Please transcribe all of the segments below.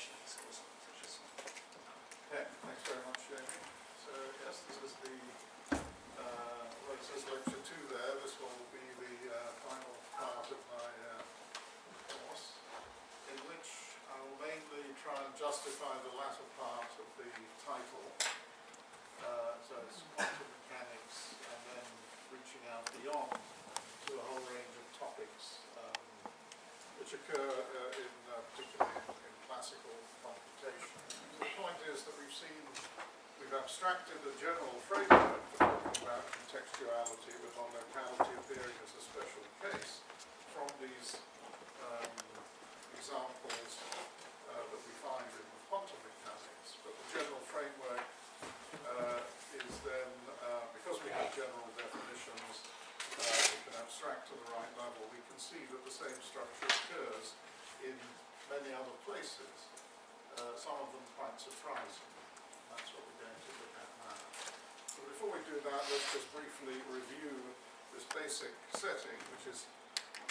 information skills such as Okay, thanks very much, Jamie. So yes, this is the well, it says lecture 2 there. This will be the final part of my course, in which I will mainly try and justify the latter part of the title. So it's quantum mechanics, and then reaching out beyond to a whole range of topics which occur particularly in classical computation. So the point is that we've abstracted a general framework for talking about contextuality, with non-locality appearing as a special case from these examples that we find in quantum mechanics. But the general framework is then, because we have general definitions, we can abstract to the right level. We can see that the same structure occurs in many other places, some of them quite surprising. That's what we're going to look at now. But before we do that, let's just briefly review this basic setting, which is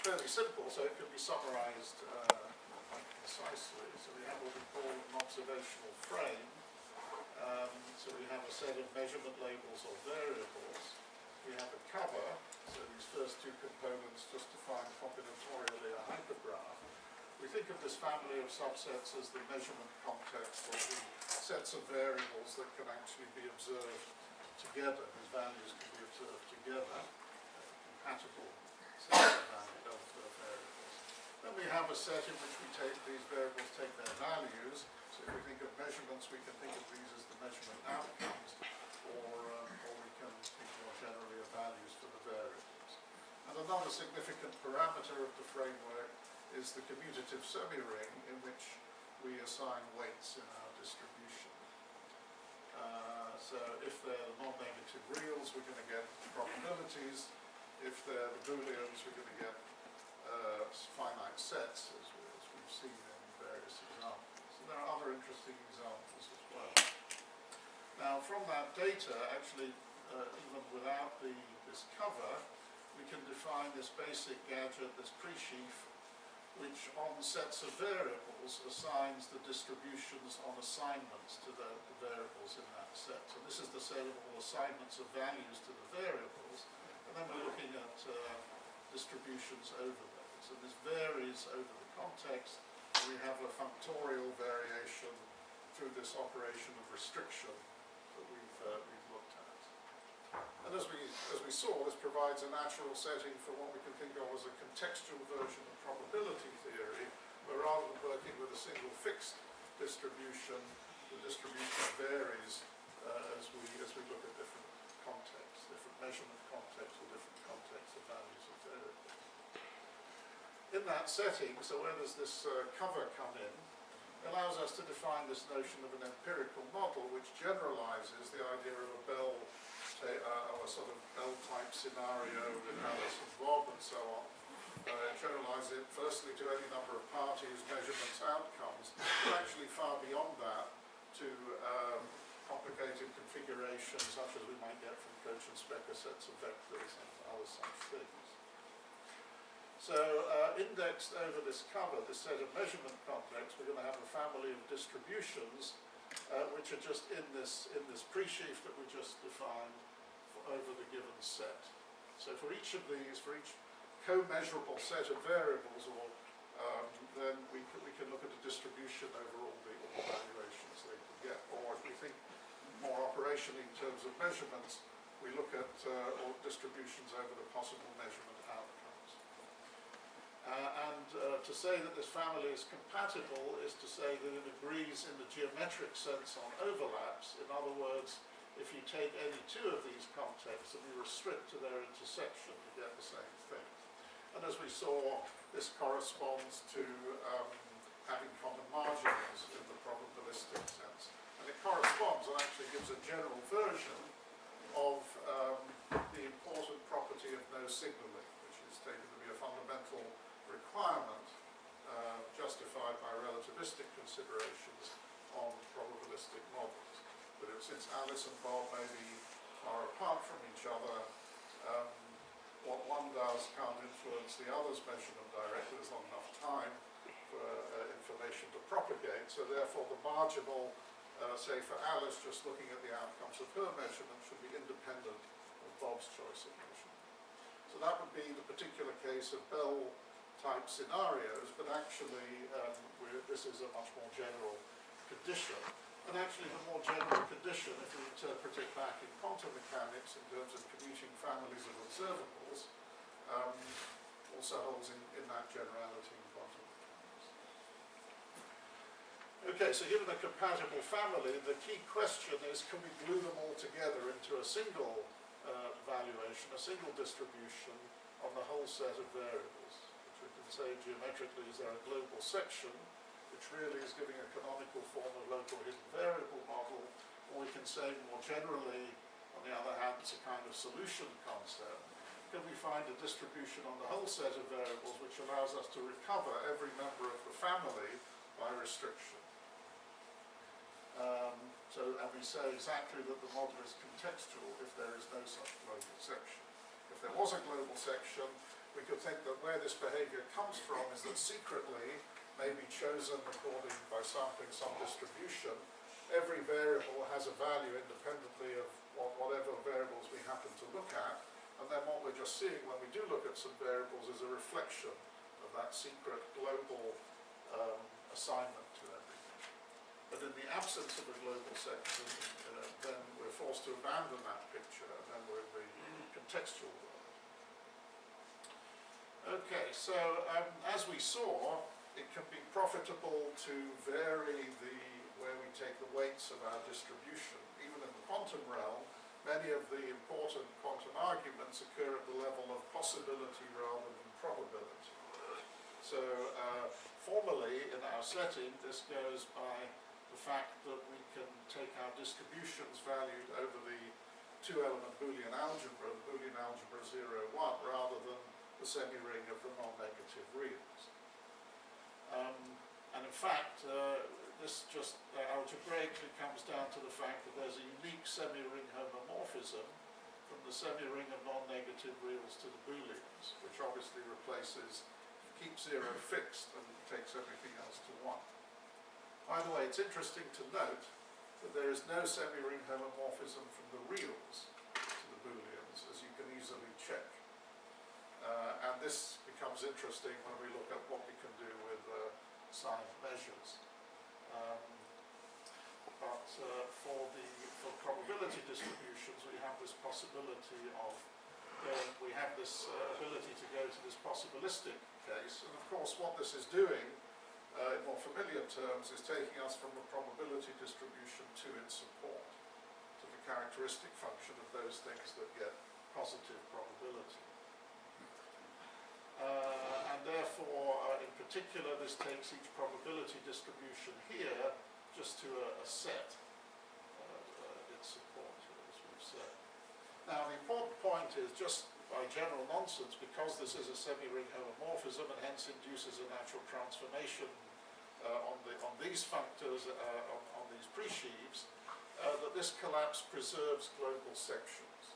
fairly simple, so it can be summarized quite concisely. So we have what we call an observational frame. So we have a set of measurement labels or variables. We have a cover, so these first two components just define combinatorially a hypergraph. We think of this family of subsets as the measurement context, or the sets of variables that can actually be observed together, whose values can be observed together, compatible sets of variables. Then we have a set in which we take these variables, take their values. So if we think of measurements, we can think of these as the measurement outcomes, or we can think more generally of values for the variables. And another significant parameter of the framework is the commutative semi-ring, in which we assign weights in our distribution. So if they're the non-negative reals, we're going to get probabilities. If they're the booleans, we're going to get finite sets, as we've seen in various examples. And there are other interesting examples as well. Now, from that data, actually, even without this cover, we can define this basic gadget, this pre-sheaf, which on sets of variables assigns the distributions on assignments to the variables in that set. So this is the set of all assignments of values to the variables, and then we're looking at distributions over those. So this varies over the context. We have a functorial variation through this operation of restriction that we've looked at. And as we saw, this provides a natural setting for what we can think of as a contextual version of probability theory, where rather than working with a single fixed distribution, the distribution varies as we look at different contexts, different measurement contexts, or different contexts of values of variables. In that setting, so where does this cover come in? It allows us to define this notion of an empirical model, which generalizes the idea of a Bell, a sort of Bell-type scenario with Alice and Bob and so on. Generalize it firstly to any number of parties, measurements, outcomes, but actually far beyond that to complicated configurations such as we might get from Coach and Specker sets of vectors and other such things. So indexed over this cover, this set of measurement context, we're going to have a family of distributions which are just in this pre-sheaf that we just defined over the given set. So for each of these, for each co-measurable set of variables, or then we can look at a distribution over all the valuations they can get. Or if we think more operationally in terms of measurements, we look at all distributions over the possible measurement outcomes. To say that this family is compatible is to say that it agrees in the geometric sense on overlaps. In other words, if you take any two of these contexts and you restrict to their intersection, you get the same thing. And as we saw, this corresponds to having common margins in the probabilistic sense. And it corresponds and actually gives a general version of the important property of no signaling, which is taken to be a fundamental requirement justified by relativistic considerations on probabilistic models. But since Alice and Bob may be far apart from each other, what one does can't influence the other's measurement directly. There's not enough time for information to propagate. discriminate, so therefore the marginal, say for Alice, just looking at the outcomes of her measurement, should be independent of Bob's choice of measurement. So that would be the particular case of Bell-type scenarios, but actually this is a much more general condition. And actually the more general condition, if we interpret it back in quantum mechanics in terms of commuting families of observables, also holds in that generality in quantum mechanics. Okay, so given a compatible family, the key question is, can we glue them all together into a single valuation, a single distribution on the whole set of variables, which we can say geometrically is there a global section, which really is giving a canonical form of local hidden variable model, or we can say more generally, on the other hand, it's a kind of solution concept. Can we find a distribution on the whole set of variables which allows us to recover every member of the family by restriction? And we say exactly that the model is contextual if there is no such global section. If there was a global section, we could think that where this behavior comes from is that secretly, may be chosen according by sampling some distribution. Every variable has a value independently of whatever variables we happen to look at, and then what we're just seeing when we do look at some variables is a reflection of that secret global assignment to everything. But in the absence of a global section, then we're forced to abandon that picture, and then we're in the contextual world. Okay, so as we saw, it can be profitable to vary where we take the weights of our distribution. Even in the quantum realm, many of the important quantum arguments occur at the level of possibility rather than probability. So formally, in our setting, this goes by the fact that we can take our distributions valued over the two-element Boolean algebra, the Boolean algebra 0, 1, rather than the semi-ring of the non-negative reals. And in fact, this just algebraically comes down to the fact that there's a unique semi-ring homomorphism from the semi-ring of non-negative reals to the Booleans, which obviously keeps 0 fixed and takes everything else to 1. By the way, it's interesting to note that there is no semi-ring homomorphism from the reals to the Booleans, as you can easily check. And this becomes interesting when we look at what we can do with signed measures. But for probability distributions, we have this possibility of we have this ability to go to this possibilistic case. And of course, what this is doing, in more familiar terms, is taking us from the probability distribution to its support, to the characteristic function of those things that get positive probability. And therefore, in particular, this takes each probability distribution here just to a set, its support, as we've said. Now, the important point is, just by general nonsense, because this is a semi-ring homomorphism and hence induces a natural transformation on these functors, on these pre-sheaves, that this collapse preserves global sections.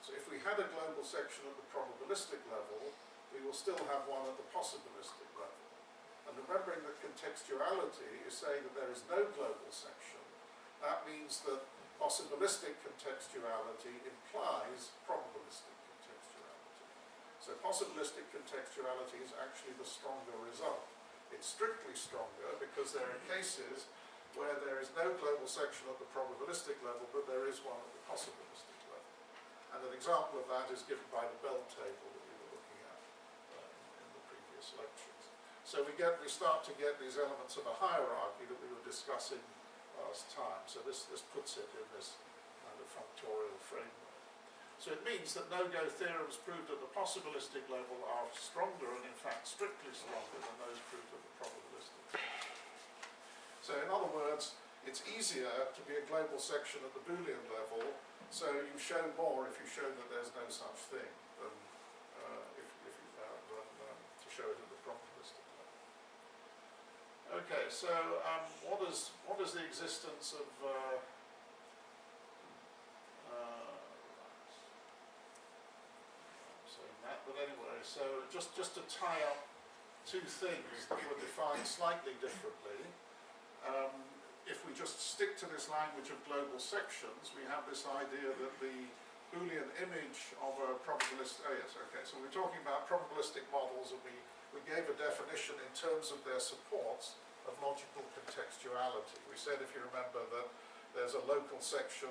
So if we had a global section at the probabilistic level, we will still have one at the possibilistic level. And remembering that contextuality is saying that there is no global section, that means that possibilistic contextuality implies probabilistic contextuality. So possibilistic contextuality is actually the stronger result. It's strictly stronger because there are cases where there is no global section at the probabilistic level, but there is one at the possibilistic level. And an example of that is given by the Bell table that we were looking at in the previous lectures. So we start to get these elements of a hierarchy that we were discussing last time. So this puts it in this kind of functorial framework. So it means that no-go theorems proved at the possibilistic level are stronger and in fact strictly stronger than those proved at the probabilistic level. So in other words, it's easier to be a global section at the Boolean level, so you show more if you show that there's no such thing than to show it at the probabilistic level. Okay, so what is the existence of but anyway, so just to tie up two things that were defined slightly differently. if we just stick to this language of global sections, we have this idea that the Boolean image of a probabilistic, oh yes, okay, so we're talking about probabilistic models, and we gave a definition in terms of their supports of logical contextuality. We said, if you remember, that there's a local section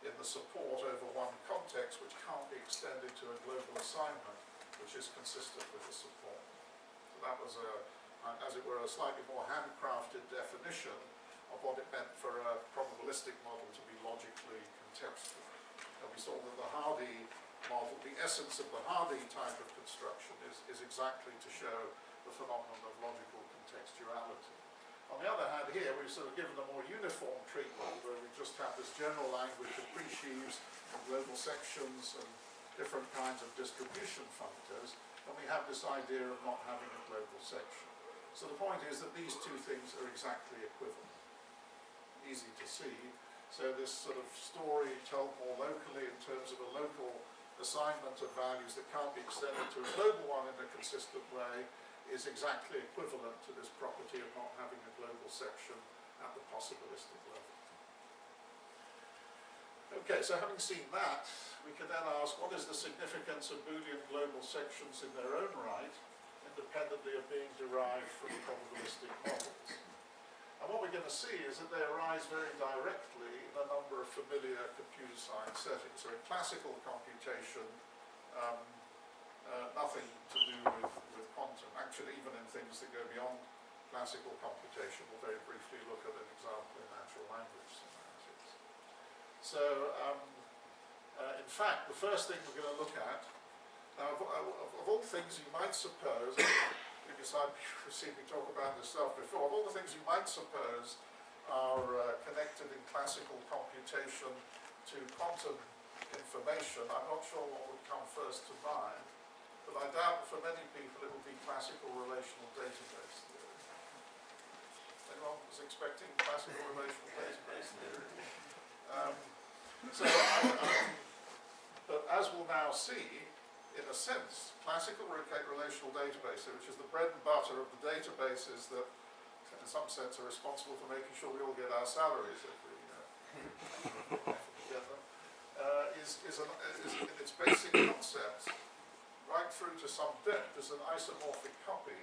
in the support over one context which can't be extended to a global assignment which is consistent with the support. So that was as it were, a slightly more handcrafted definition of what it meant for a probabilistic model to be logically contextual. And we saw that the Hardy model, the essence of the Hardy type of construction is exactly to show the phenomenon of logical contextuality. On the other hand, here we've sort of given a more uniform treatment where we just have this general language of pre-sheaves and global sections and different kinds of distribution functors, and we have this idea of not having a global section. So the point is that these two things are exactly equivalent. Easy to see. So this sort of story told more locally in terms of a local assignment of values that can't be extended to a global one in a consistent way is exactly equivalent to this property of not having a global section at the possibilistic level. Okay, so having seen that, we can then ask, what is the significance of Boolean global sections in their own right, independently of being derived from probabilistic models? And what we're going to see is that they arise very directly in a number of familiar computer science settings. So in classical computation, nothing to do with quantum. Actually, even in things that go beyond classical computation, we'll very briefly look at an example in natural language semantics. So, in fact, the first thing we're going to look at, now of all things you might suppose, because I've seen me talk about this stuff before, of all the things you might suppose are connected in classical computation to quantum information, I'm not sure what would come first to mind, but I doubt for many people it will be classical relational database theory. Anyone was expecting classical relational database theory? But as we'll now see, in a sense, classical relational database, which is the bread and butter of the databases that, in some sense, are responsible for making sure we all get our salaries if we get them, is in its basic concepts, right through to some depth, is an isomorphic copy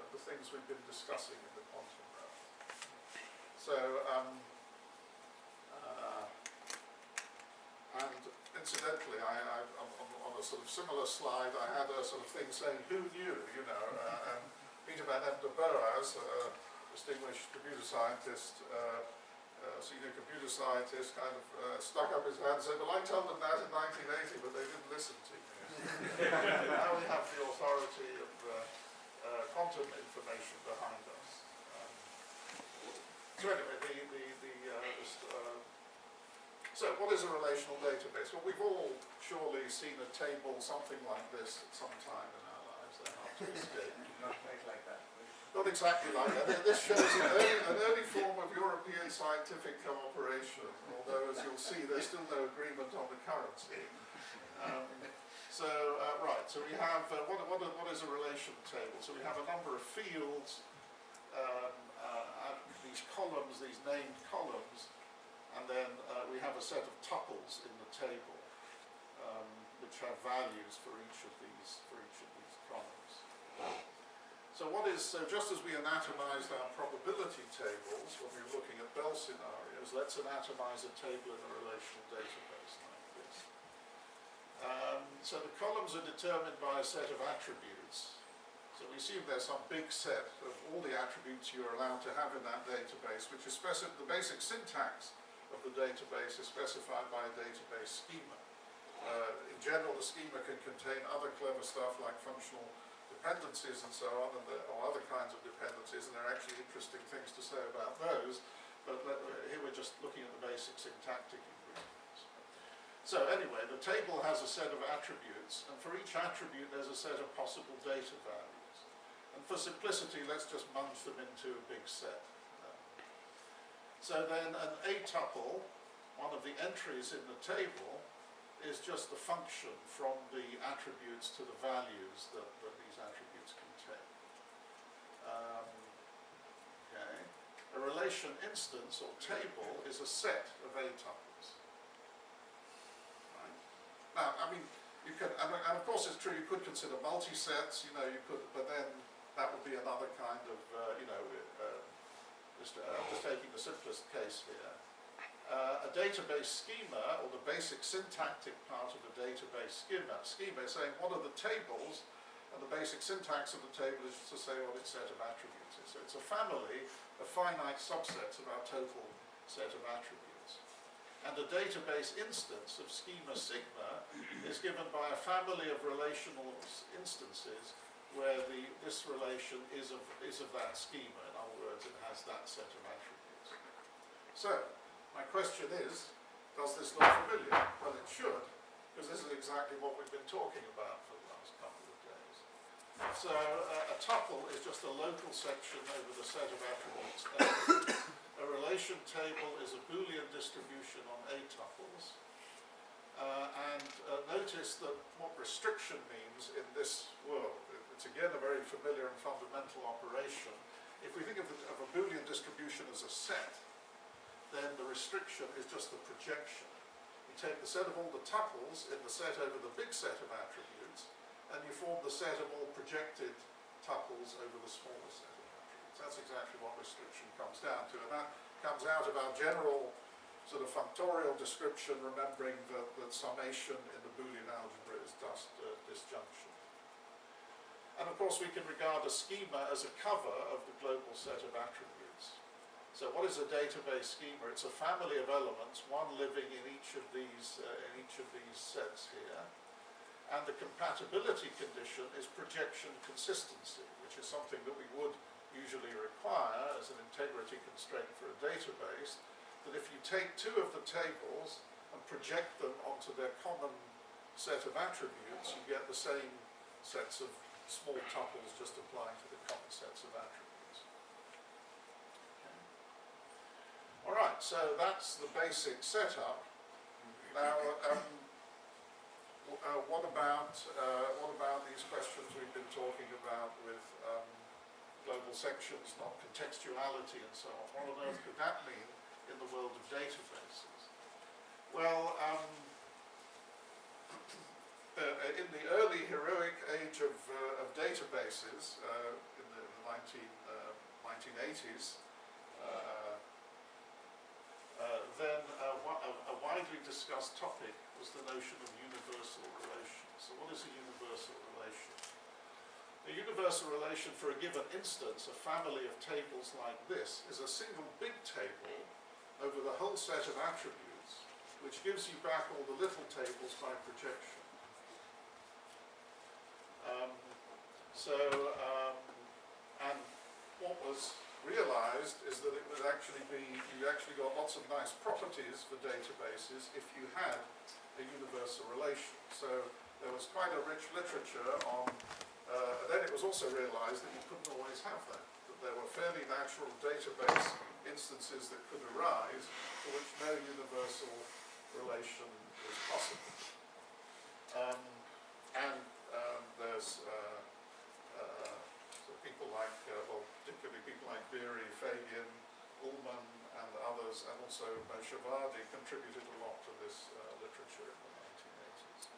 of the things we've been discussing in the quantum realm. So, and incidentally, on a sort of similar slide, I had a sort of thing saying, who knew, you know, and Peter van Emden Boas, distinguished computer scientist, senior computer scientist, kind of stuck up his hand and said, well, I told them that in 1980, but they didn't listen to me. Now we have the authority of quantum information behind us. So anyway, so what is a relational database? Well, we've all surely seen a table something like this at some time in our lives. They're hard to escape. Not quite like that. Not exactly like that. This shows an early form of European scientific cooperation, although, as you'll see, there's still no agreement on the currency. Right, so we have, what is a relation table? So we have a number of fields, these columns, these named columns, and then we have a set of tuples in the table, which have values for each of these columns. So just as we anatomized our probability tables when we were looking at Bell scenarios, let's anatomize a table in a relational database like this. So the columns are determined by a set of attributes. So we assume there's some big set of all the attributes you're allowed to have in that database, which is the basic syntax of the database is specified by a database schema. In general, the schema can contain other clever stuff like functional dependencies and so on, or other kinds of dependencies, and there are actually interesting things to say about those, but here we're just looking at the basic syntactic ingredients. So anyway, the table has a set of attributes, and for each attribute there's a set of possible data values. And for simplicity, let's just munch them into a big set. So then an A tuple, one of the entries in the table, is just the function from the attributes to the values that these attributes contain. Okay. A relation instance or table is a set of A tuples. Right? Now, I mean, you can, and of course it's true, you could consider multi-sets, you know, you could, but then that would be another kind of, I'm just taking the simplest case here. A database schema, or the basic syntactic part of a database schema is saying what are the tables, and the basic syntax of the table is to say what its set of attributes is. So it's a family of finite subsets of our total set of attributes. And a database instance of schema sigma is given by a family of relational instances where this relation is of that schema. In other words, it has that set of attributes. So, my question is, does this look familiar? Well, it should, because this is exactly what we've been talking about for the last couple of days. So, a tuple is just a local section over the set of attributes A. A relation table is a Boolean distribution on A tuples. Notice that what restriction means in this world. It's again a very familiar and fundamental operation. If we think of a Boolean distribution as a set, then the restriction is just the projection. You take the set of all the tuples in the set over the big set of attributes, and you form the set of all projected tuples over the smaller set of attributes. That's exactly what restriction comes down to, and that comes out of our general sort of functorial description, remembering that summation in the Boolean algebra is just disjunction. And of course we can regard a schema as a cover of the global set of attributes. So what is a database schema? It's a family of elements, one living in each of these sets here. And the compatibility condition is projection consistency, which is something that we would usually require as an integrity constraint for a database, that if you take two of the tables and project them onto their common set of attributes, you get the same sets of small tuples just applying to the common sets of attributes. Okay. All right, so that's the basic setup. Now, what about these questions we've been talking about with global sections, non-contextuality, and so on? What on earth could that mean in the world of databases? Well, in the early heroic age of databases, in the 1980s, then a widely discussed topic was the notion of universal relation. So what is a universal relation? A universal relation for a given instance, a family of tables like this, is a single big table over the whole set of attributes, which gives you back all the little tables by projection. And what was realized is that it would actually be, you actually got lots of nice properties for databases if you had a universal relation. So there was quite a rich literature on, then it was also realized that you couldn't always have that there were fairly natural database instances that could arise for which no universal relation is possible. There's so people like, particularly people like Beery, Fabian, Ullman, and others, and also Moshavardi contributed a lot to this literature in the 1980s.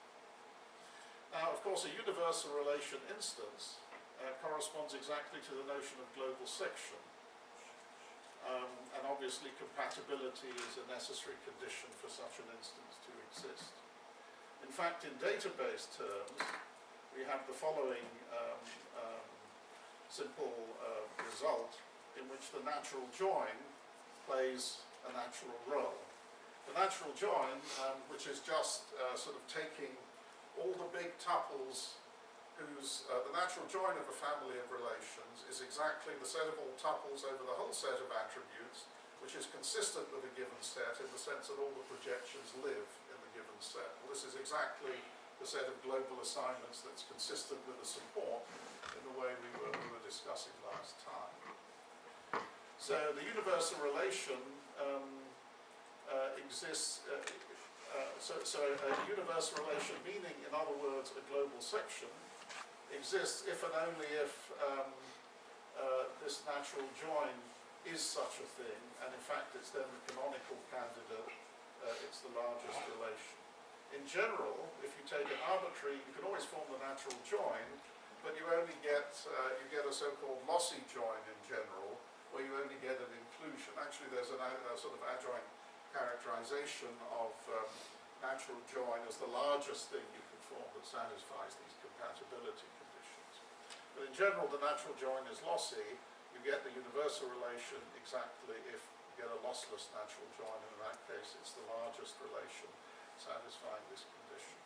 Now, of course, a universal relation instance corresponds exactly to the notion of global section. And obviously compatibility is a necessary condition for such an instance to exist. In fact, in database terms, we have the following simple result in which the natural join plays a natural role. The natural join, which is just sort of taking all the big tuples whose, the natural join of a family of relations is exactly the set of all tuples over the whole set of attributes, which is consistent with a given set in the sense that all the projections live in the given set. Well, this is exactly the set of global assignments that's consistent with the support in the way we were discussing last time. So the universal relation exists, so a universal relation, meaning, in other words, a global section, exists if and only if this natural join is such a thing, and in fact it's then the canonical candidate, it's the largest relation. In general, if you take an arbitrary, you can always form the natural join, but you only get a so-called lossy join in general, where you only get an inclusion. Actually, there's a sort of adjoint characterization of natural join as the largest thing you can form that satisfies these compatibility conditions. But in general, the natural join is lossy. You get the universal relation exactly if you get a lossless natural join, and in that case, it's the largest relation satisfying this condition.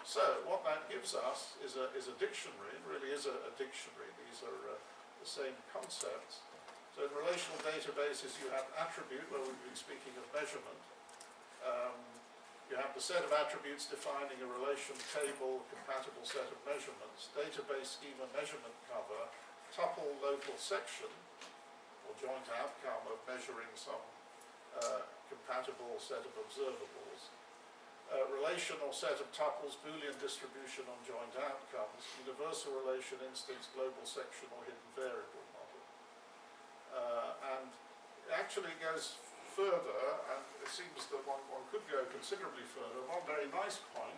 So what that gives us is a dictionary. It really is a dictionary. These are the same concepts. So in relational databases you have attribute, where we've been speaking of measurement. You have the set of attributes defining a relation table, compatible set of measurements, database schema measurement cover, tuple local section, or joint outcome of measuring some compatible set of observables, relational set of tuples, Boolean distribution on joint outcomes, universal relation instance, global section or hidden variable model. And it actually goes further, and it seems that one could go considerably further. One very nice point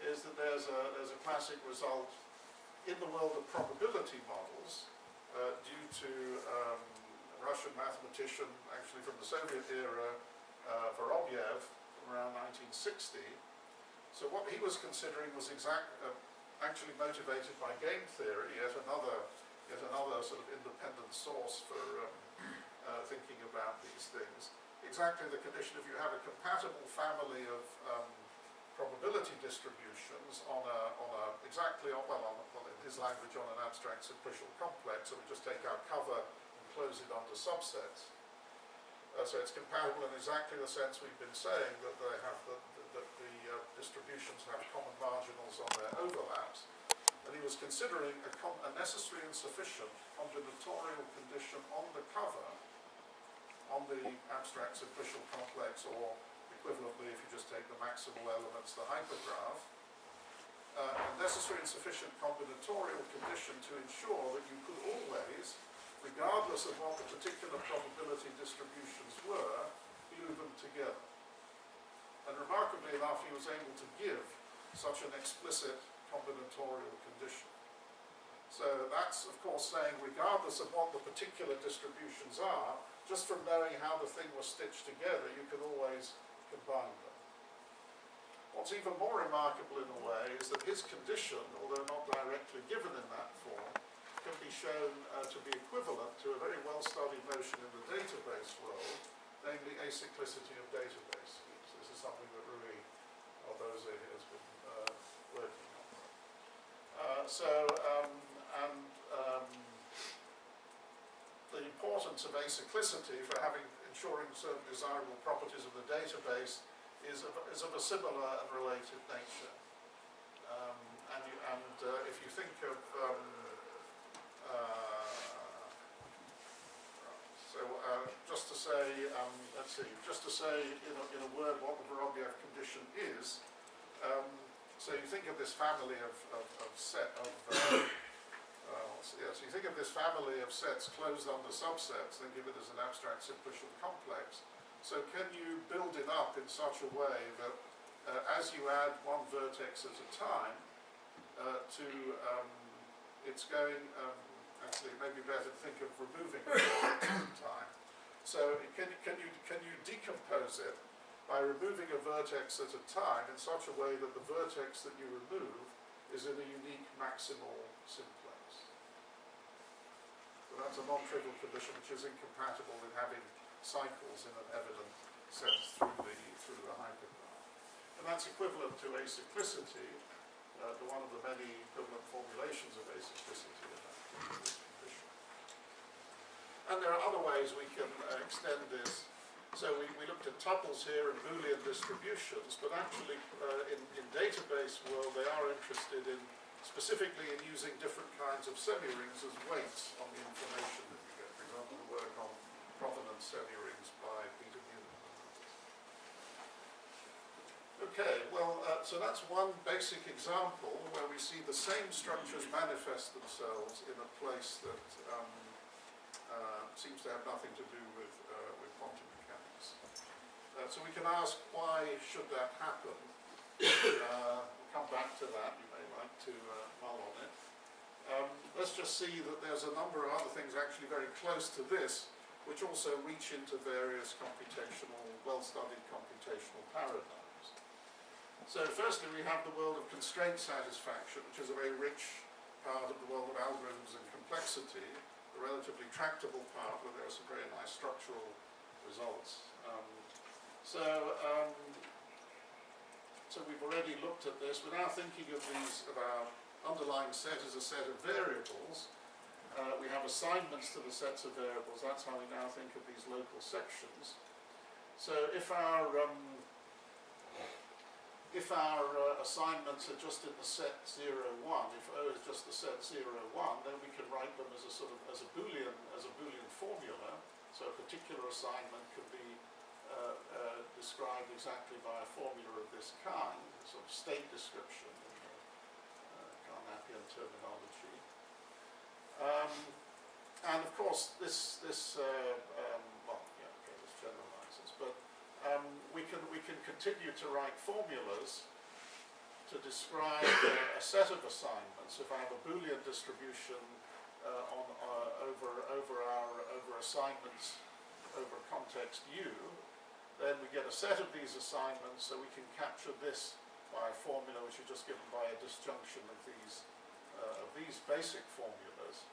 is that there's a classic result in the world of probability models due to a Russian mathematician, actually from the Soviet era, Vorobyev, from around 1960. So what he was considering was actually motivated by game theory, yet another sort of independent source for thinking about these things. Exactly the condition, if you have a compatible family of probability distributions on in his language, on an abstract simplicial complex, so we just take our cover and close it onto subsets. So it's compatible in exactly the sense we've been saying, that they have the distributions have common marginals on their overlaps. And he was considering a necessary and sufficient combinatorial condition on the cover, on the abstract simplicial complex, or equivalently, if you just take the maximal elements, the hypergraph, a necessary and sufficient combinatorial condition to ensure that you could always, regardless of what the particular probability distributions were, glue them together. And remarkably enough, he was able to give such an explicit combinatorial condition. So that's, of course, saying regardless of what the particular distributions are, just from knowing how the thing was stitched together, you can always combine them. What's even more remarkable in a way is that his condition, although not directly given in that form, can be shown to be equivalent to a very well-studied notion in the database world, namely acyclicity of database schemes. This is something that Rui Alboze has been working on. The importance of acyclicity for ensuring certain desirable properties of the database is of a similar and related nature. If you think of just to say, just to say in a word what the Vorobyev condition is. So you think of this family so you think of this family of sets closed under subsets, then give it as an abstract simplicial complex. So can you build it up in such a way that as you add one vertex at a time it's going, actually it may be better to think of removing a vertex at a time. So can you decompose it by removing a vertex at a time in such a way that the vertex that you remove is in a unique maximal simplex? So that's a non-trivial condition which is incompatible with having cycles in an evident sense through the hypergraph. And that's equivalent to acyclicity, one of the many equivalent formulations of acyclicity in that condition. And there are other ways we can extend this. So we looked at tuples here and Boolean distributions, but actually in database world they are interested specifically in using different kinds of semi-rings as weights on the information that you get. For example, the work on provenance semi-rings by Peter Newman. Okay, well, so that's one basic example where we see the same structures manifest themselves in a place that seems to have nothing to do with quantum mechanics. So we can ask, why should that happen? We'll come back to that. You may like to mull on it. Let's just see that there's a number of other things actually very close to this, which also reach into various computational, well-studied computational paradigms. So firstly, we have the world of constraint satisfaction, which is a very rich part of the world of algorithms and complexity, a relatively tractable part where there are some very nice structural results. So we've already looked at this. We're now thinking of our underlying set as a set of variables. We have assignments to the sets of variables. That's how we now think of these local sections. So if our assignments are just in the set 0, 1, if O is just the set 0, 1, then we can write them as a Boolean formula. So a particular assignment can be described exactly by a formula of this kind, a sort of state description in the Carnapian terminology. And of course, this generalizes, but we can continue to write formulas to describe a set of assignments. If I have a Boolean distribution over assignments over context U, then we get a set of these assignments, so we can capture this by a formula which is just given by a disjunction of these basic formulas.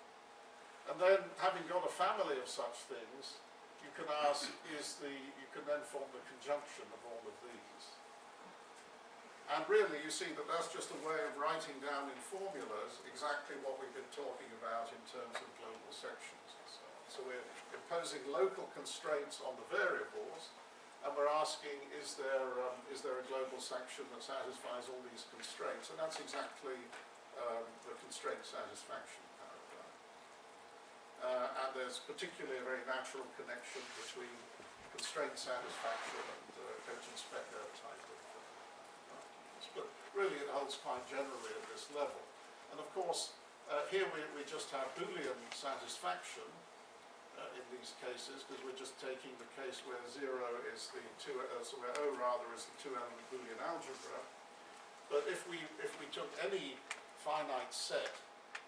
And then, having got a family of such things, you can ask, you can then form the conjunction of all of these. And really, you see that that's just a way of writing down in formulas exactly what we've been talking about in terms of global sections and so on. So we're imposing local constraints on the variables, and we're asking, is there a global section that satisfies all these constraints? And that's exactly the constraint satisfaction paradigm. And there's particularly a very natural connection between constraint satisfaction and Cogent-Specker type of arguments. But really it holds quite generally at this level. And of course, here we just have Boolean satisfaction in these cases, because we're just taking the case where 0 is the where O rather is the two-element Boolean algebra. But if we took any finite set,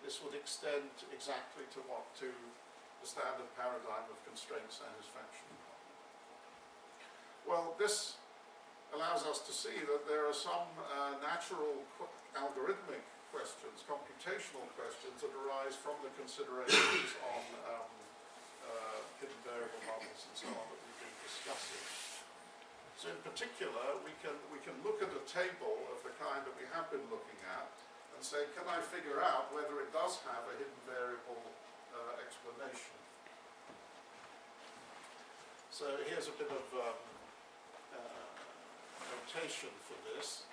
this would extend exactly to the standard paradigm of constraint satisfaction. Well, this allows us to see that there are some natural algorithmic questions, computational questions, that arise from the considerations on hidden variable models and so on that we've been discussing. So in particular, we can look at a table of the kind that we have been looking at and say, can I figure out whether it does have a hidden variable explanation? So here's a bit of notation for this.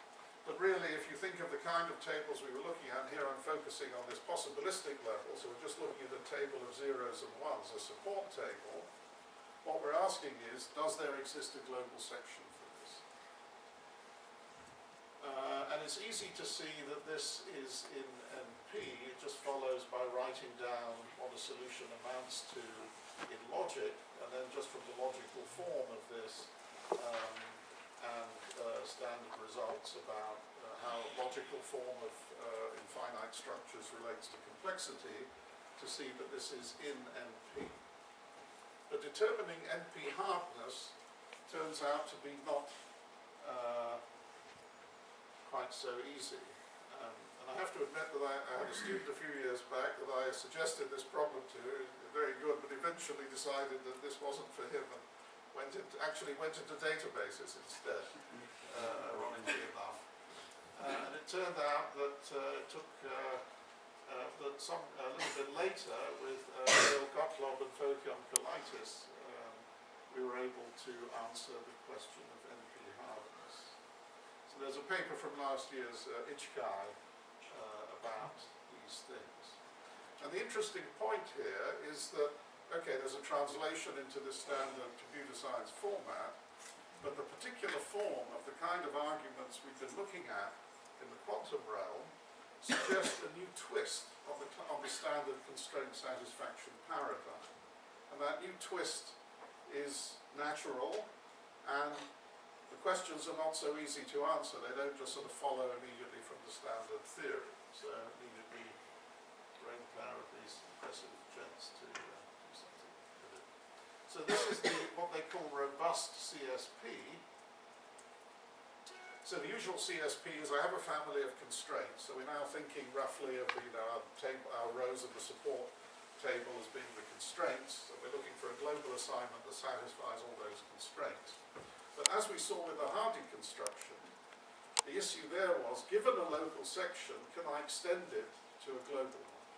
But really, if you think of the kind of tables we were looking at, here I'm focusing on this possibilistic level, so we're just looking at a table of zeros and ones, a support table. What we're asking is, does there exist a global section for this? And it's easy to see that this is in NP. It just follows by writing down what a solution amounts to in logic, and then just from the logical form of this, standard results about how logical form of infinite structures relates to complexity, to see that this is in NP. But determining NP hardness turns out to be not quite so easy. And I have to admit that I had a student a few years back that I suggested this problem to, very good, but eventually decided that this wasn't for him and actually went into databases instead, ironically enough. And it turned out that it took a little bit later, with Bill Gottlob and Fokion colitis, we were able to answer the question of NP hardness. So there's a paper from last year's Ichkai about these things. And the interesting point here is that, okay, there's a translation into the standard computer science format, but the particular form of the kind of arguments we've been looking at in the quantum realm suggests a new twist on the standard constraint satisfaction paradigm. And that new twist is natural, and the questions are not so easy to answer. They don't just sort of follow immediately from the standard theory. So it needed to be brain power of these impressive gents to do something with it. So this is what they call robust CSP. So the usual CSP is I have a family of constraints. So we're now thinking roughly of our rows of the support table as being the constraints. So we're looking for a global assignment that satisfies all those constraints. But as we saw with the Hardy construction, the issue there was, given a local section, can I extend it to a global one?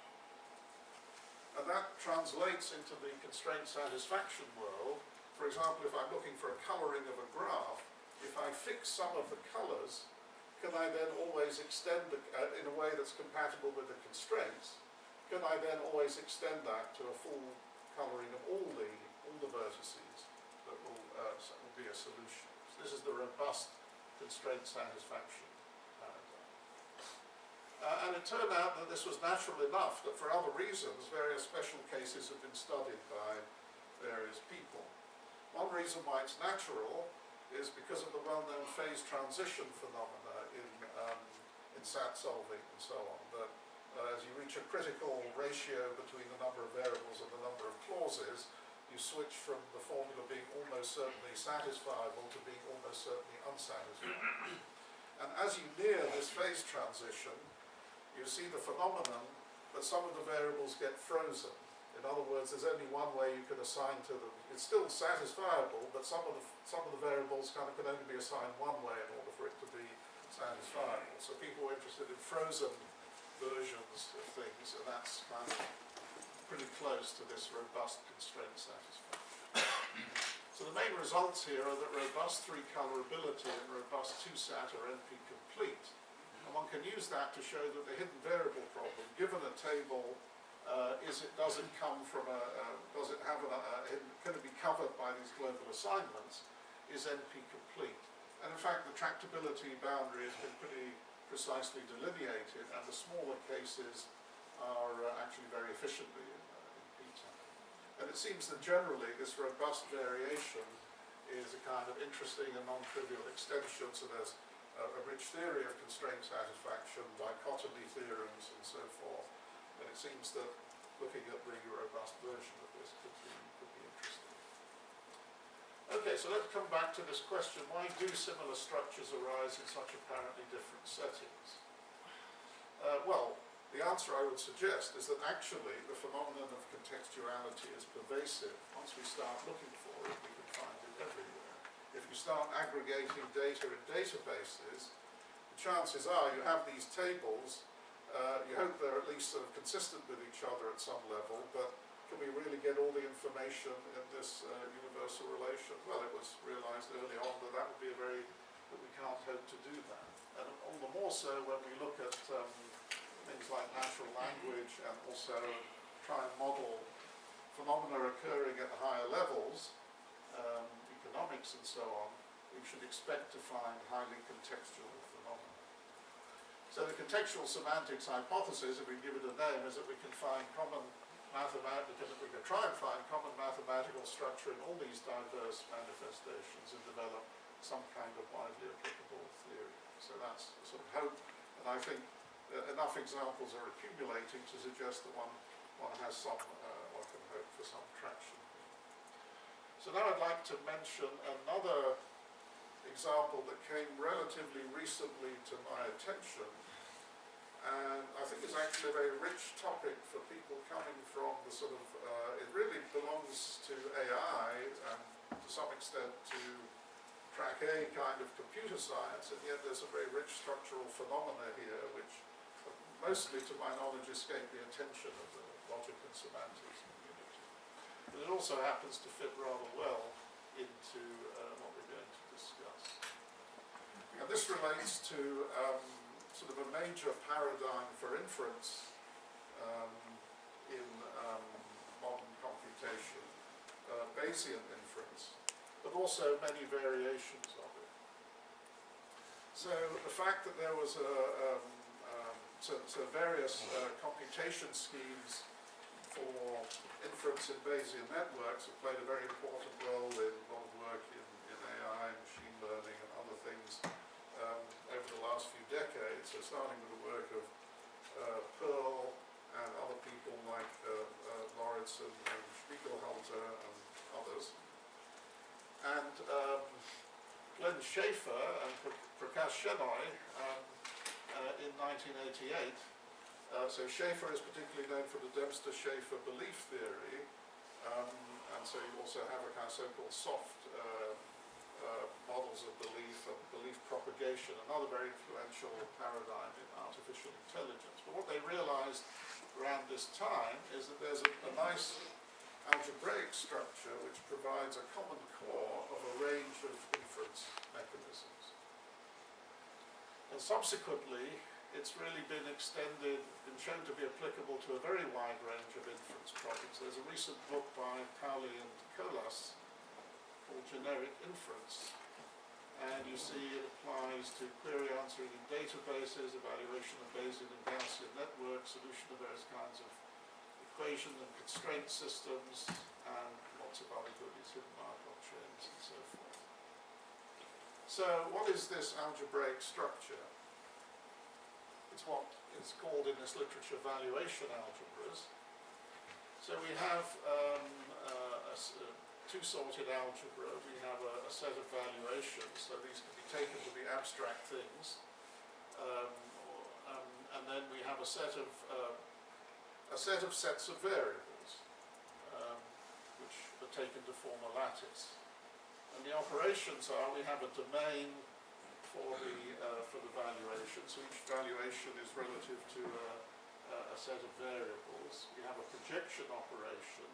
And that translates into the constraint satisfaction world. For example, if I'm looking for a coloring of a graph, if I fix some of the colors, can I then always extend in a way that's compatible with the constraints? Can I then always extend that to a full coloring of all the vertices that will be a solution? So this is the robust constraint satisfaction paradigm. And it turned out that this was natural enough that for other reasons, various special cases have been studied by various people. One reason why it's natural is because of the well-known phase transition phenomena in SAT solving and so on. That as you reach a critical ratio between the number of variables and the number of clauses, you switch from the formula being almost certainly satisfiable to being almost certainly unsatisfiable. And as you near this phase transition, you see the phenomenon that some of the variables get frozen. In other words, there's only one way you can assign to them. It's still satisfiable, but some of the variables can only be assigned one way in order for it to be satisfiable. So people are interested in frozen versions of things, and that's kind of pretty close to this robust constraint satisfaction. So the main results here are that robust 3-colorability and robust 2-sat are NP-complete. And one can use that to show that the hidden variable problem, given a table, does it come from can it be covered by these global assignments, is NP-complete. And in fact, the tractability boundary has been pretty precisely delineated, and the smaller cases are actually very efficiently in beta. And it seems that generally this robust variation is a kind of interesting and non-trivial extension, so there's a rich theory of constraint satisfaction, dichotomy theorems, and so forth. And it seems that looking at the robust version of this could be interesting. Okay, so let's come back to this question: why do similar structures arise in such apparently different settings? Well, the answer I would suggest is that actually the phenomenon of contextuality is pervasive. Once we start looking for it, we can find it everywhere. If you start aggregating data in databases, the chances are you have these tables, you hope they're at least sort of consistent with each other at some level, but can we really get all the information in this universal relation? Well, it was realized early on that that would be that we can't hope to do that. And all the more so when we look at things like natural language and also try and model phenomena occurring at higher levels, economics and so on, we should expect to find highly contextual phenomena. So the contextual semantics hypothesis, if we give it a name, is that we can find we can try and find common mathematical structure in all these diverse manifestations and develop some kind of widely applicable theory. So that's the sort of hope, and I think enough examples are accumulating to suggest that one has one can hope for some traction. So now I'd like to mention another example that came relatively recently to my attention, and I think it's actually a very rich topic for people coming from the sort of, it really belongs to AI and to some extent to track A kind of computer science, and yet there's a very rich structural phenomena here which mostly to my knowledge escape the attention of the logic and semantics community. But it also happens to fit rather well into what we're going to discuss. And this relates to sort of a major paradigm for inference in modern computation, Bayesian inference, but also many variations of it. So the fact that there was various computation schemes for inference in Bayesian networks have played a very important role in a lot of work in AI, machine learning and other things over the last few decades. So starting with the work of Pearl and other people like Lauritsen and Spiegelhalter and others. And Glenn Schaefer and Prakash Shenoy in 1988. So Schaefer is particularly known for the Dempster-Schaefer belief theory, and so you also have a kind of so-called soft models of belief and belief propagation, another very influential paradigm in artificial intelligence. But what they realized around this time is that there's a nice algebraic structure which provides a common core of a range of inference mechanisms. And subsequently, it's really been extended and shown to be applicable to a very wide range of inference problems. There's a recent book by Pauli and Colas called Generic Inference, and you see it applies to query answering in databases, evaluation of Bayesian and Gaussian networks, solution of various kinds of equation and constraint systems, and lots of other goodies, hidden Markov chains, and so forth. So what is this algebraic structure? It's what is called in this literature valuation algebras. So we have a two-sorted algebra. We have a set of valuations, so these can be taken to be abstract things. And then we have a set of sets of variables, which are taken to form a lattice. And the operations are, we have a domain for the valuation, so each valuation is relative to a set of variables. We have a projection operation,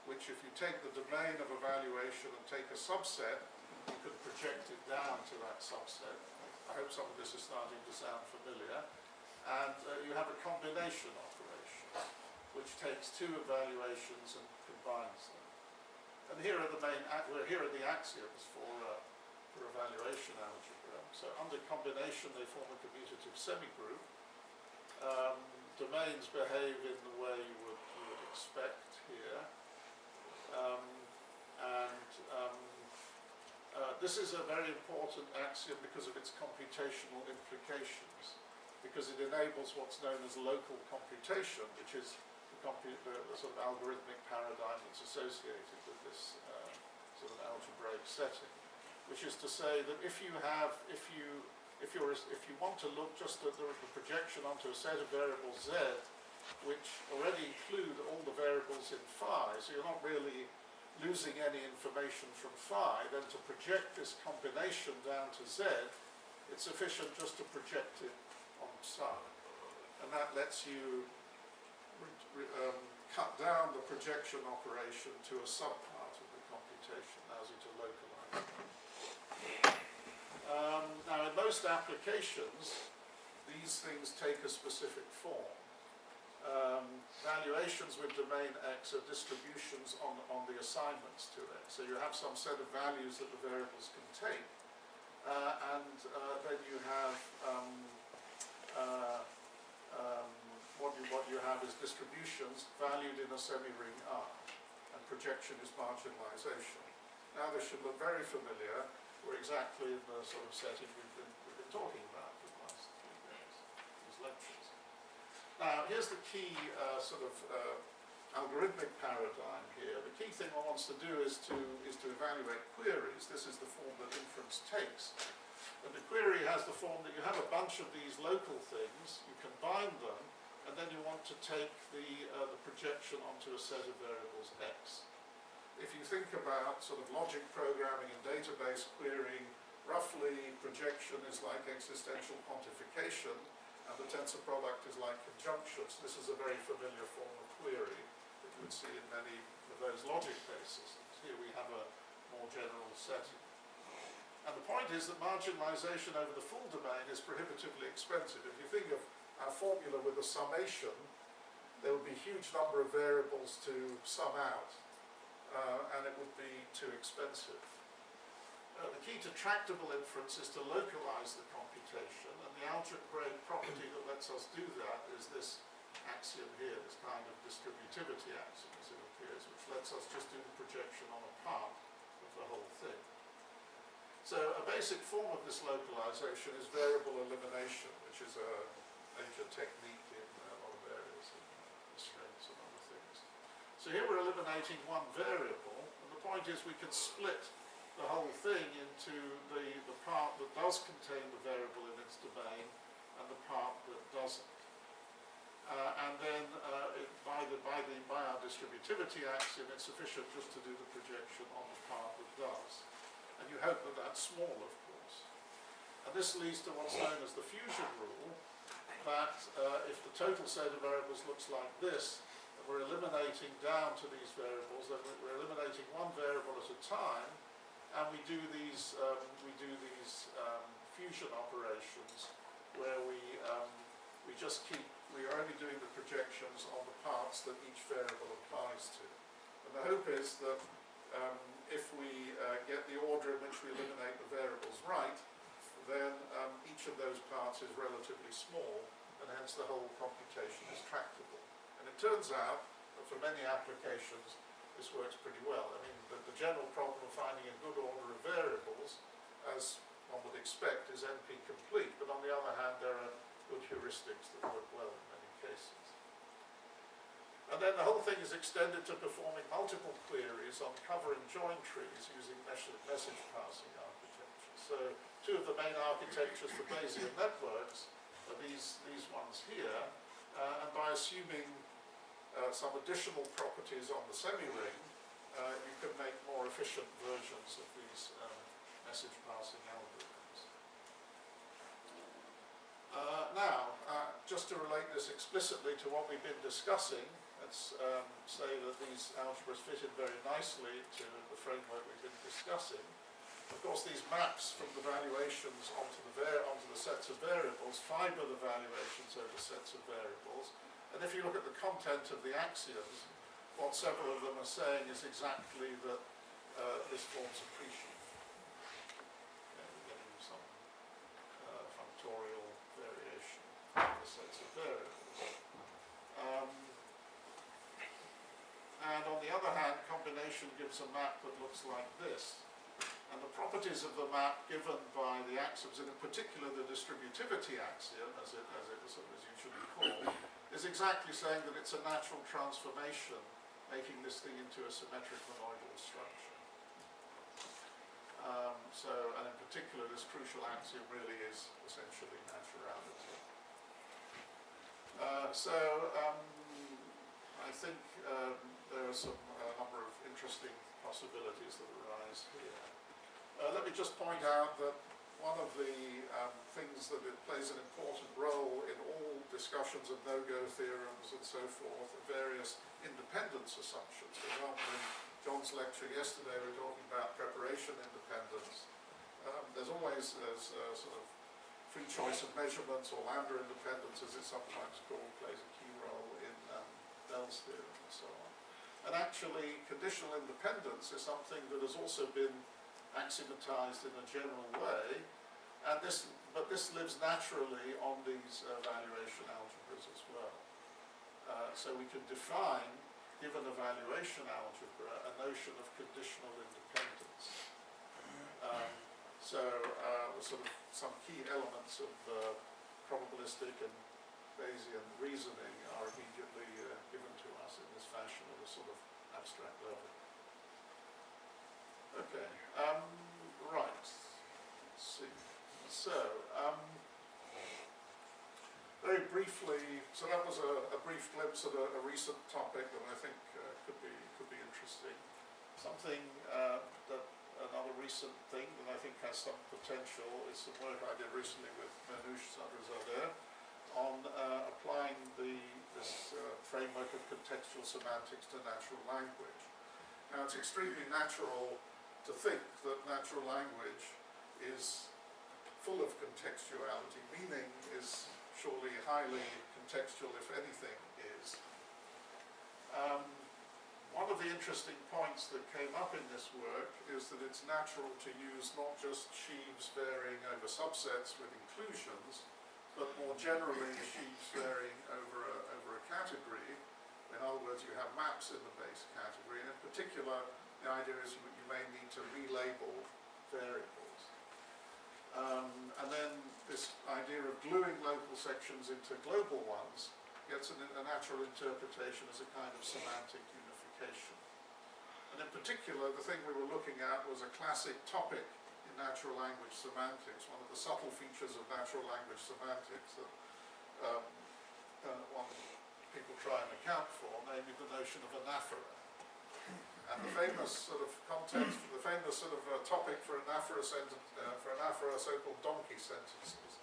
which if you take the domain of a valuation and take a subset, you can project it down to that subset. I hope some of this is starting to sound familiar. And you have a combination operation, which takes two evaluations and combines them. And here are the axioms for evaluation algebra. So under combination, they form a commutative semigroup. Domains behave in the way you would expect here. This is a very important axiom because of its computational implications, because it enables what's known as local computation, which is the sort of algorithmic paradigm that's associated with this sort of algebraic setting. Which is to say that if you want to look just at the projection onto a set of variables z, which already include all the variables in phi, so you're not really losing any information from phi, then to project this combination down to z, it's sufficient just to project it on psi. And that lets you cut down the projection operation to a subpart of the computation, allows you to localize it. Now, in most applications, these things take a specific form. Valuations with domain X are distributions on the assignments to X. So you have some set of values that the variables can take, and then you have what you have is distributions valued in a semi-ring R, and projection is marginalization. Now, this should look very familiar. We're exactly in the sort of setting we've been talking about for the last 3 days, these lectures. Now, here's the key algorithmic paradigm here. The key thing one wants to do is to evaluate queries. This is the form that inference takes. And the query has the form that you have a bunch of these local things, you combine them, and then you want to take the projection onto a set of variables X. If you think about sort of logic programming and database querying, roughly projection is like existential quantification, and the tensor product is like conjunctions. This is a very familiar form of query that you would see in many of those logic-based systems. Here we have a more general setting. And the point is that marginalization over the full domain is prohibitively expensive. If you think of our formula with a summation, there would be a huge number of variables to sum out. And it would be too expensive. The key to tractable inference is to localize the computation, and the algebraic property that lets us do that is this axiom here, this kind of distributivity axiom as it appears, which lets us just do the projection on a part of the whole thing. So a basic form of this localization is variable elimination, which is a major technique in a lot of areas in constraints and other things. So here we're eliminating one variable, and the point is we can split the whole thing into the part that does contain the variable in its domain and the part that doesn't. And then by our distributivity axiom, it's sufficient just to do the projection on the part that does. And you hope that that's small, of course. And this leads to what's known as the fusion rule, that if the total set of variables looks like this, and we're eliminating down to these variables, then we're eliminating one variable at a time, and we do these fusion operations where we're only doing the projections on the parts that each variable applies to. And the hope is that if we get the order in which we eliminate the variables right, then each of those parts is relatively small, and hence the whole computation is tractable. And it turns out that for many applications, this works pretty well. I mean, the general problem of finding a good order of variables, as one would expect, is NP complete, but on the other hand, there are good heuristics that work well in many cases. And then the whole thing is extended to performing multiple queries on covering join trees using message passing architecture. So two of the main architectures for Bayesian networks are these ones here, and by assuming some additional properties on the semi-ring, you can make more efficient versions of these message passing algorithms. Now, just to relate this explicitly to what we've been discussing, let's say that these algebras fit in very nicely to the framework we've been discussing. Of course, these maps from the valuations onto the sets of variables fiber the valuations over sets of variables. And if you look at the content of the axioms, what several of them are saying is exactly that this forms a pre-sheaf. We're getting some functorial variation in the sets of variables. And on the other hand, combination gives a map that looks like this. And the properties of the map given by the axioms, and in particular the distributivity axiom, as you should be called, is exactly saying that it's a natural transformation, making this thing into a symmetric monoidal structure. And in particular, this crucial axiom really is essentially naturality. I think there are a number of interesting possibilities that arise here. Let me just point out that one of the things that it plays an important role in all discussions of no-go theorems and so forth are various independence assumptions. For example, in John's lecture yesterday, we were talking about preparation independence. There's always sort of free choice of measurements, or lambda independence, as it's sometimes called, plays a key role in Bell's theorem and so on. And actually, conditional independence is something that has also been axiomatized in a general way, and but this lives naturally on these valuation algebras as well. So we can define, given a valuation algebra, a notion of conditional independence. Sort of some key elements of probabilistic and Bayesian reasoning are immediately given to us in this fashion at a sort of abstract level. Okay, right, let's see. So, very briefly, so that was a brief glimpse at a recent topic that I think could be interesting. Something another recent thing that I think has some potential is some work I did recently with Manouche Sadrazadeh on applying this framework of contextual semantics to natural language. Now, it's extremely natural to think that natural language is full of contextuality. Meaning is surely highly contextual, if anything is. One of the interesting points that came up in this work is that it's natural to use not just sheaves varying over subsets with inclusions, but more generally sheaves vary over a category. In other words, you have maps in the base category, and in particular, the idea is you may need to relabel variables. And then this idea of gluing local sections into global ones gets a natural interpretation as a kind of semantic unification. And in particular, the thing we were looking at was a classic topic in natural language semantics, one of the subtle features of natural language semantics that people try and account for, namely the notion of anaphora. And the famous sort of context, the famous sort of topic for anaphora so-called donkey sentences.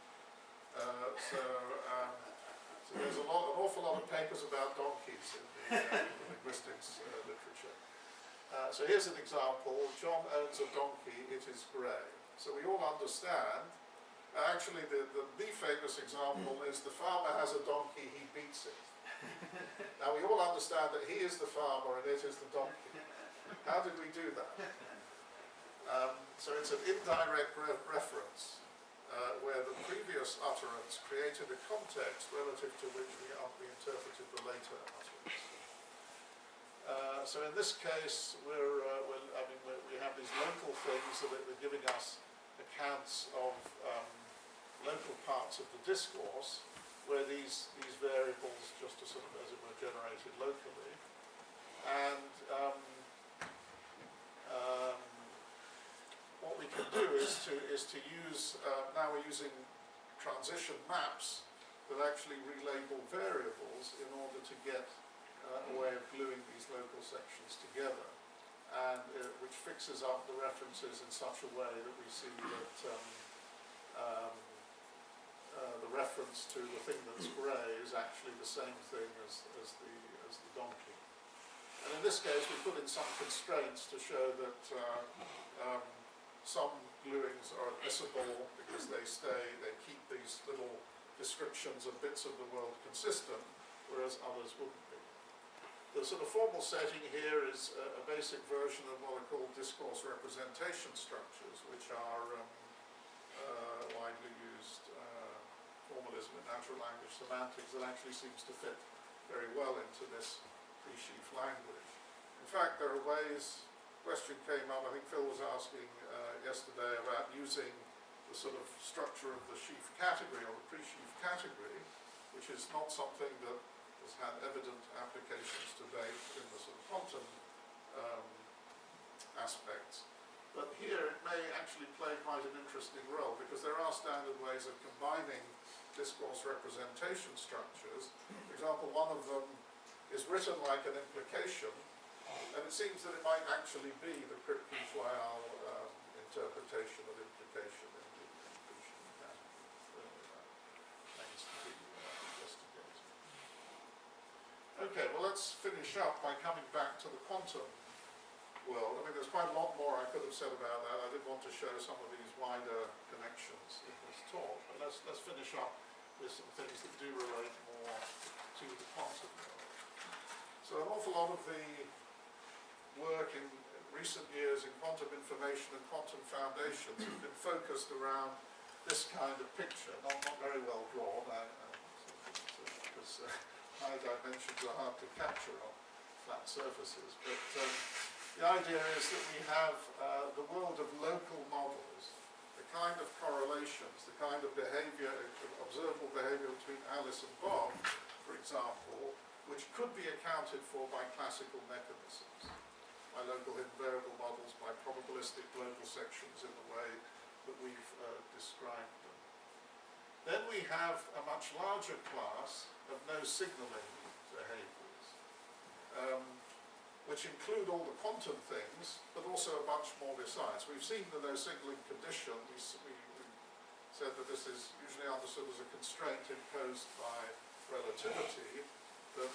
So there's an awful lot of papers about donkeys in the linguistics literature. So here's an example. John owns a donkey, it is grey. So we all understand, actually the famous example is the farmer has a donkey, he beats it. Now we all understand that he is the farmer and it is the donkey. How did we do that? So it's an indirect reference where the previous utterance created a context relative to which we interpreted the later utterance. So in this case, we have these local things that are giving us accounts of local parts of the discourse, where these variables just are sort of, as it were, generated locally. And what we can do is to use, now we're using transition maps that actually relabel variables in order to get a way of gluing these local sections together, and which fixes up the references in such a way that we see that the reference to the thing that's grey is actually the same thing as the donkey. And in this case, we put in some constraints to show that some gluings are admissible because they keep these little descriptions of bits of the world consistent, whereas others wouldn't be. The sort of formal setting here is a basic version of what are called discourse representation structures, which are widely used formalism in natural language semantics that actually seems to fit very well into this pre-sheaf language. In fact, there are ways, question came up, I think Phil was asking yesterday about using the sort of structure of the sheaf category or the pre-sheaf category, which is not something that has had evident applications to date in the sort of quantum aspects. But here it may actually play quite an interesting role because there are standard ways of combining discourse representation structures. For example, one of them is written like an implication, and it seems that it might actually be the Kripke-Schweier interpretation of implication in the inclusion category. Thanks to the investigator. Okay, well let's finish up by coming back to the quantum world. I mean, there's quite a lot more I could have said about that. I did want to show some of these wider connections in this talk, but let's finish up with some things that do relate more to the quantum world. So an awful lot of the work in recent years in quantum information and quantum foundations has been focused around this kind of picture, not very well drawn, because high dimensions are hard to capture on flat surfaces, but the idea is that we have the world of local models, the kind of correlations, the kind of behavior, observable behavior between Alice and Bob, for example, which could be accounted for by classical mechanisms, by local hidden variable models, by probabilistic global sections in the way that we've described them. Then we have a much larger class of no signaling behaviors, which include all the quantum things, but also a bunch more besides. We've seen the no signaling condition. We said that this is usually understood as a constraint imposed by relativity, but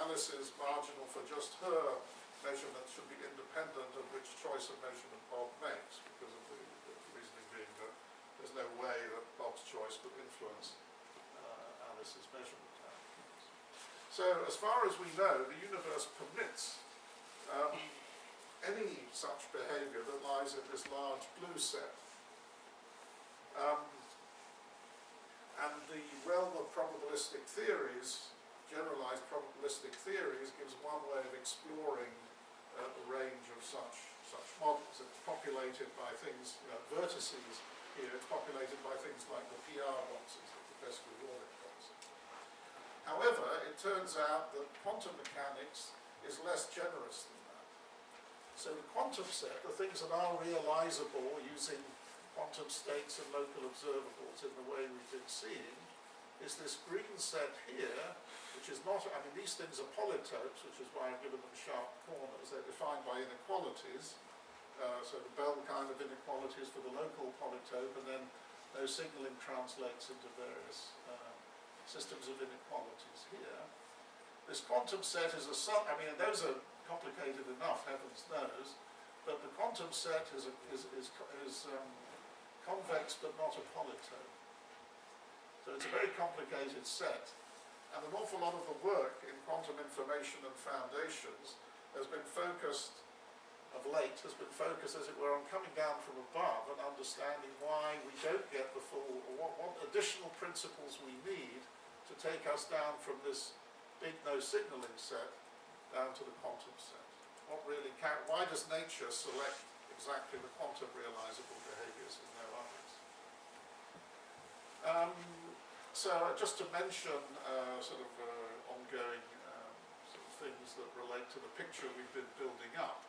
Alice is marginal for just her measurement should be independent of which choice of measurement Bob makes, because of the reasoning being that there's no way that Bob's choice could influence Alice's measurement outcomes. So as far as we know, the universe permits any such behavior that lies in this large blue set. And the realm of probabilistic theories, generalized probabilistic theories, gives one way of exploring the range of such models. It's populated by things, vertices here, it's populated by things like the PR boxes, the Contextual Semantics boxes. However, it turns out that quantum mechanics is less generous than that. So the quantum set, the things that are realizable using quantum states and local observables in the way we've been seeing, is this green set here, which is not, I mean, these things are polytopes, which is why I've given them sharp corners. They're defined by inequalities, so the Bell kind of inequalities for the local polytope, and then those signaling translates into various systems of inequalities here. This quantum set is I mean, those are complicated enough, heavens knows, but the quantum set is convex but not a polytope. So it's a very complicated set, and an awful lot of the work in quantum information and foundations has been focused, of late, as it were, on coming down from above and understanding why we don't get the full, or what additional principles we need to take us down from this big no signaling set down to the quantum set. Why does nature select exactly the quantum realizable behaviors and no others? So just to mention ongoing sort of things that relate to the picture we've been building up.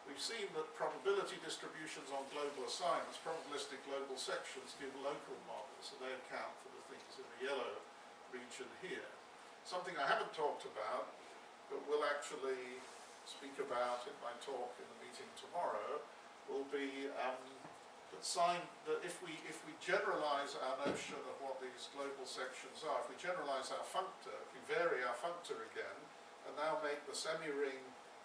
We've seen that probability distributions on global assignments, probabilistic global sections, give local models, so they account for the things in the yellow region here. Something I haven't talked about, but will actually speak about in my talk in the meeting tomorrow, will be that if we generalize our notion of what these global sections are, if we generalize our functor, if we vary our functor again, and now make the semi-ring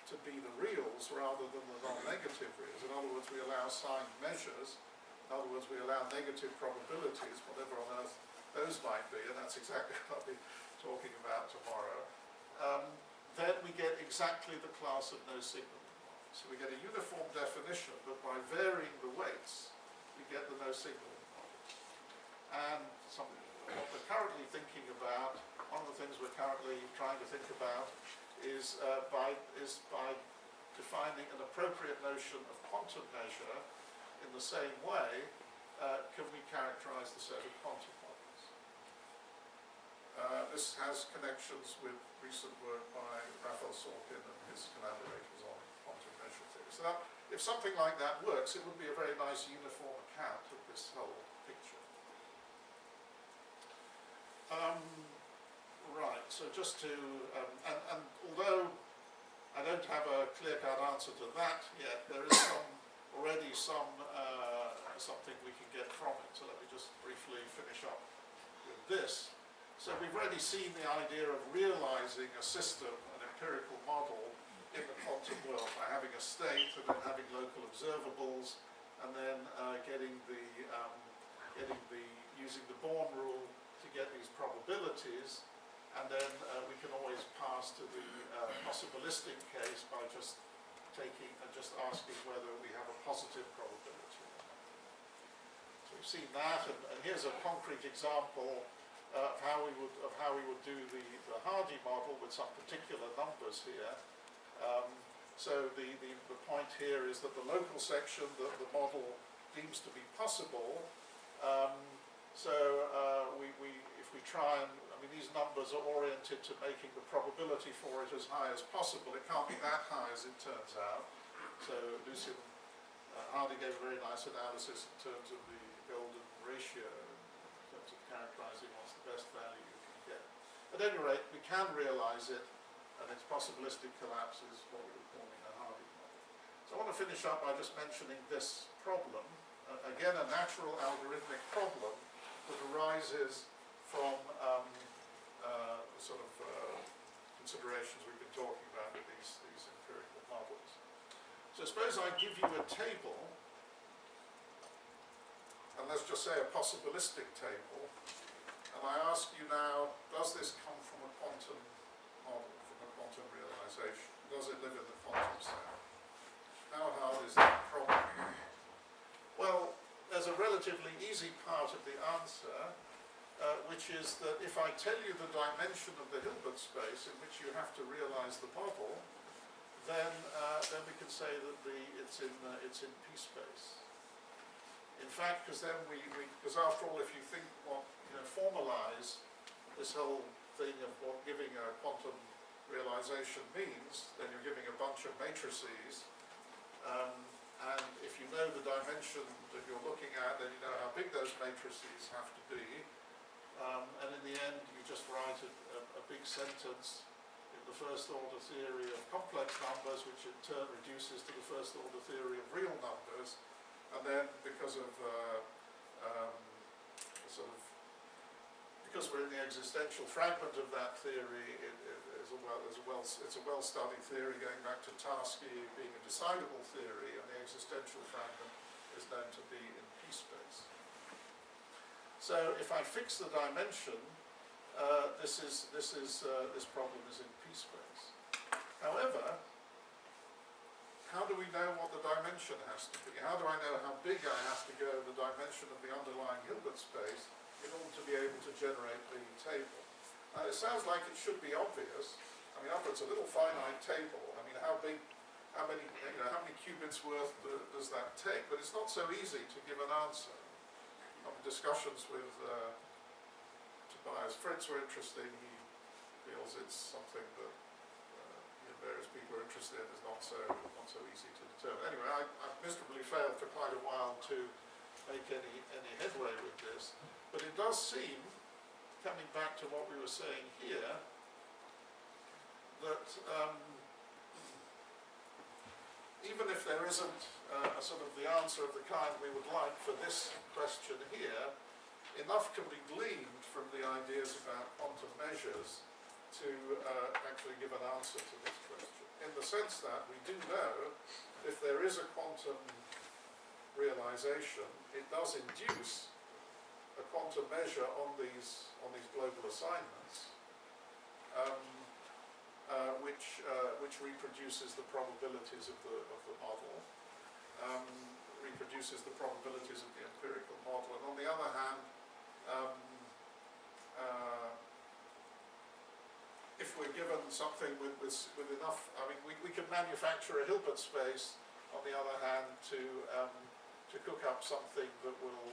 to be the reals rather than the non-negative reals. In other words, we allow signed measures. In other words, we allow negative probabilities, whatever on earth those might be, and that's exactly what I'll be talking about tomorrow. Then we get exactly the class of no signaling models. So we get a uniform definition, but by varying the weights, we get the no signaling models. And what we're currently thinking about, one of the things we're currently trying to think about is by defining an appropriate notion of quantum measure in the same way, can we characterize the set of quantum models? This has connections with recent work by Raphael Sorkin and his collaborators on quantum measure theory. So that, if something like that works, it would be a very nice uniform account of this whole picture. Right, so just to, and although I don't have a clear-cut answer to that yet, there is already something we can get from it. So let me just briefly finish up with this. So we've already seen the idea of realizing a system, an empirical model in the quantum world by having a state and then having local observables, and then using the Born rule to get these probabilities. And then we can always pass to the possibilistic case by just asking whether we have a positive probability. So we've seen that, and here's a concrete example of how we would do the Hardy model with some particular numbers here. So the point here is that the local section that the model deems to be possible. If we try and, I mean, these numbers are oriented to making the probability for it as high as possible. It can't be that high as it turns out. So Hardy gave a very nice analysis in terms of the golden ratio, in terms of characterizing what's the best value you can get. At any rate, we can realize it, and its possibilistic collapse is what we would call a Hardy model. So I want to finish up by just mentioning this problem. Again, a natural algorithmic problem that arises from considerations we've been talking about with these empirical models. So suppose I give you a table, and let's just say a possibilistic table, and I ask you now, does this come from a quantum model, from a quantum realization? Does it live in the quantum set? How hard is that problem? Well, there's a relatively easy part of the answer. which is that if I tell you the dimension of the Hilbert space in which you have to realize the model, then we can say that it's in P space. In fact, because after all, if you think what formalize this whole thing of what giving a quantum realization means, then you're giving a bunch of matrices, and if you know the dimension that you're looking at, then you know how big those matrices have to be, and in the end you just write a big sentence in the first order theory of complex numbers, which in turn reduces to the first order theory of real numbers, and then because of because we're in the existential fragment of that theory, it's a well-studied theory going back to Tarski being a decidable theory, and the existential fragment is known to be in P space. So if I fix the dimension, this problem is in P space. However, how do we know what the dimension has to be? How do I know how big I have to go in the dimension of the underlying Hilbert space in order to be able to generate the table? Now, it sounds like it should be obvious. I mean, it's a little finite table. I mean, how many qubits worth does that take? But it's not so easy to give an answer. Discussions with Tobias Fritz were interesting. He feels it's something that various people are interested in. Is not so easy to determine. Anyway, I've miserably failed for quite a while to make any headway with this. But it does seem, coming back to what we were saying here, that even if there isn't a sort of the answer of the kind we would like for this question here, enough can be gleaned from the ideas about quantum measures to actually give an answer to this question. In the sense that we do know if there is a quantum realization, it does induce a quantum measure on these global assignments, which reproduces the probabilities of the model, reproduces the probabilities of the empirical model, and on the other hand, if we're given something with enough, I mean, we can manufacture a Hilbert space, on the other hand, to cook up something that will,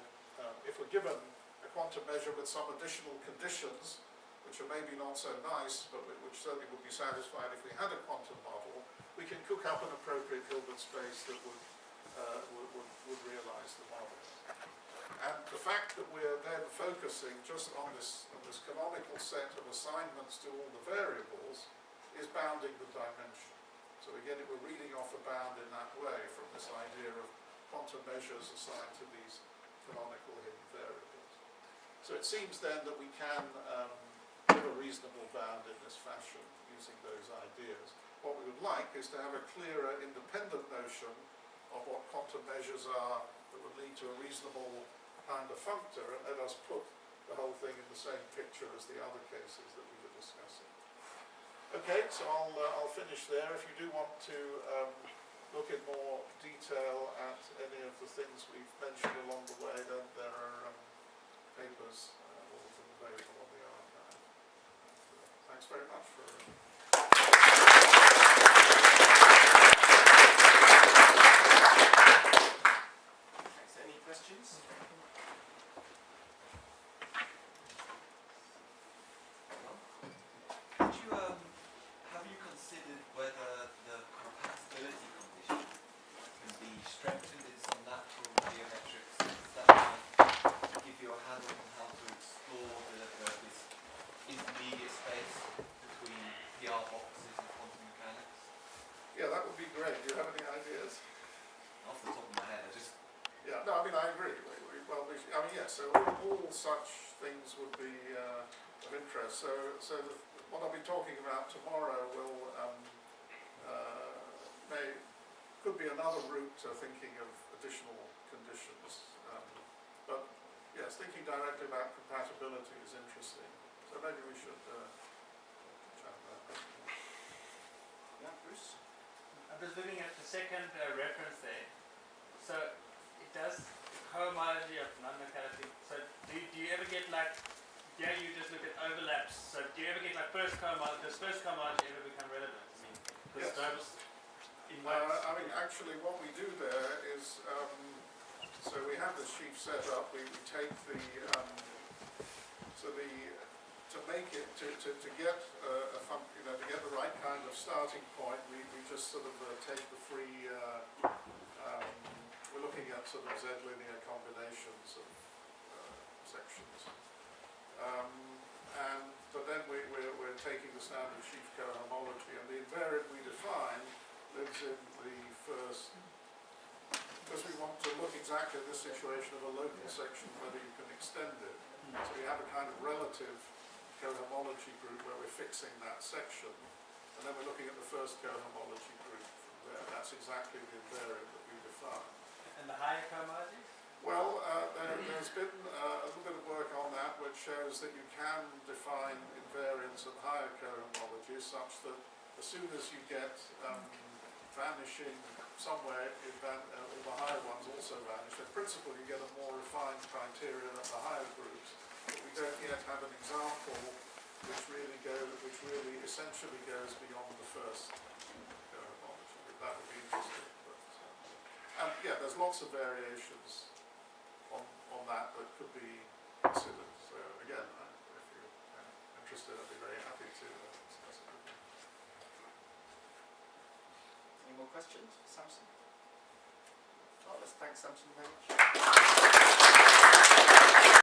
if we're given a quantum measure with some additional conditions, which are maybe not so nice, but which certainly would be satisfied if we had a quantum model, we can cook up an appropriate Hilbert space that would realize the model. And the fact that we're then focusing just on this canonical set of assignments to all the variables is bounding the dimension. So again, we're reading off a bound in that way from this idea of quantum measures assigned to these canonical hidden variables. So it seems then that we can give a reasonable bound in this fashion using those ideas. What we would like is to have a clearer independent notion of what quantum measures are that would lead to a reasonable kind of functor, and let us put the whole thing in the same picture as the other cases that we were discussing. Okay, so I'll finish there. If you do want to look in more detail at any of the things we've mentioned along the way, then there are papers, all of them available on the archive. Thanks very much for... Thanks. Any questions? Have you considered whether the compatibility condition can be strengthened in some natural geometric sense that might give you a handle on how to explore this intermediate space between PR boxes and quantum mechanics? Yeah, that would be great. Do you have any ideas? Off the top of my head, I just... Yeah, no, I mean, I agree. So all such things would be of interest. So what I'll be talking about tomorrow could be another route to thinking of additional conditions. But yes, thinking directly about compatibility is interesting. So maybe we should chat about that. Yeah, Bruce? I'm just looking at the second reference there. So it does cohomology of non-locality. So do you ever get like yeah, you just look at overlaps. So do you ever get like first cohomology? Does first cohomology ever become relevant? I mean, because Yes. those in I mean, actually, what we do there is, so we have the sheaf set up. We take the, to make it to get to get the right kind of starting point. We just sort of take the free. We're looking at sort of Z-linear combinations of sections, but then we're taking the standard sheaf cohomology, and the invariant we define lives in the first, because we want to look exactly at this situation of a local section, whether you can extend it. So we have a kind of relative cohomology group where we're fixing that section, and then we're looking at the first cohomology group from there. That's exactly the invariant that we define. And the higher cohomologies? Well, there's been a little bit of work on that which shows that you can define invariants at higher cohomologies such that as soon as you get vanishing somewhere, all the higher ones also vanish. In principle, you get a more refined criterion at the higher groups, but we don't yet have an example which really essentially goes beyond the first cohomology. That would be interesting. But, yeah, there's lots of variations on that could be considered. So again, if you're interested, I'd be very happy to discuss it with you. Any more questions for Samson? Oh, let's thank Samson very much.